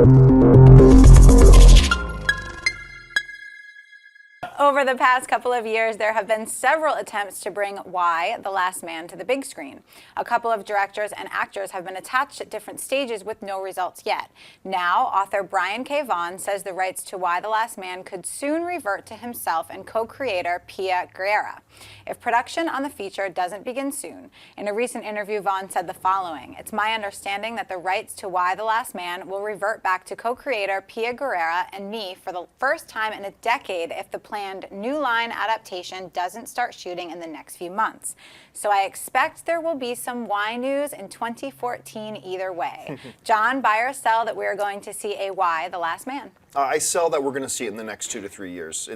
Over the past couple of years, there have been several attempts to bring Y, The Last Man, to the big screen. A couple of directors and actors have been attached at different stages with no results yet. Now, author Brian K. Vaughn says the rights to Y, The Last Man could soon revert to himself and co-creator Pia Guerra, if production on the feature doesn't begin soon. In a recent interview, Vaughn said the following: "It's my understanding that the rights to Y, The Last Man will revert back to co-creator Pia Guerra and me for the first time in a decade if the planned New Line adaptation doesn't start shooting in the next few months. So I expect there will be some Y news in 2014 either way." John, buy or sell that we are going to see a Y, The Last Man? I sell that we're going to see it in the next 2 to 3 years.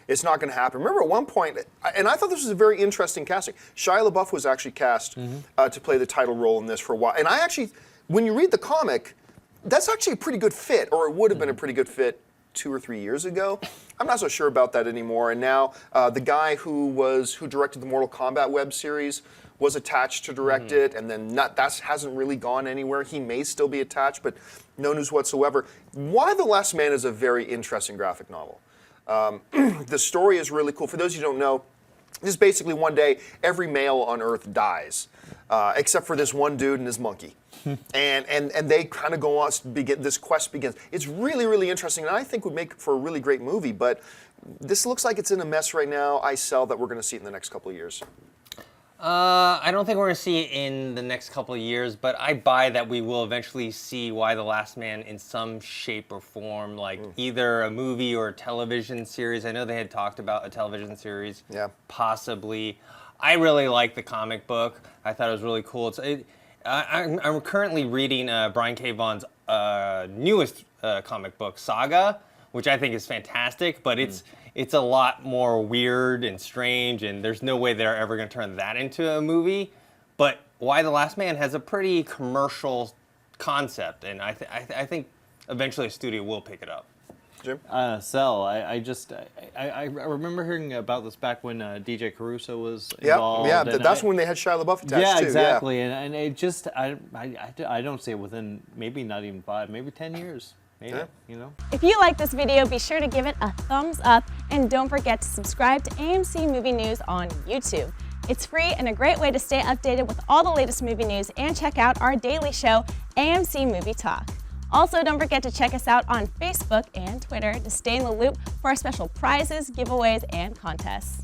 It's not going to happen. Remember at one point, and I thought this was a very interesting casting, Shia LaBeouf was actually cast to play the title role in this for a while. And I actually, when you read the comic, that's actually a pretty good fit, or it would have been a pretty good fit 2 or 3 years ago. I'm not so sure about that anymore. And now the guy who directed the Mortal Kombat web series was attached to direct it, and then that hasn't really gone anywhere. He may still be attached, but no news whatsoever. Why the Last Man is a very interesting graphic novel. The story is really cool. For those who don't know, this is basically one day every male on Earth dies, except for this one dude and his monkey. and they kind of go on, this quest begins. It's really, really interesting, and I think would make for a really great movie, but this looks like it's in a mess right now. I sell that we're going to see it in the next couple of years. I don't think we're going to see it in the next couple of years, but I buy that we will eventually see Y, The Last Man in some shape or form, like either a movie or a television series. I know they had talked about a television series, possibly. I really like the comic book. I thought it was really cool. I'm currently reading Brian K. Vaughn's newest comic book, Saga, which I think is fantastic, but it's a lot more weird and strange, and there's no way they're ever going to turn that into a movie. But Y, The Last Man has a pretty commercial concept, and I think eventually a studio will pick it up. Jim? Sell. I remember hearing about this back when DJ Caruso was involved. Yeah, that's when they had Shia LaBeouf attached yeah, too. Exactly. And it just, I don't see it within maybe not even 5, maybe 10 years. Maybe, you know. If you like this video, be sure to give it a thumbs up, and don't forget to subscribe to AMC Movie News on YouTube. It's free and a great way to stay updated with all the latest movie news, and check out our daily show, AMC Movie Talk. Also, don't forget to check us out on Facebook and Twitter to stay in the loop for our special prizes, giveaways, and contests.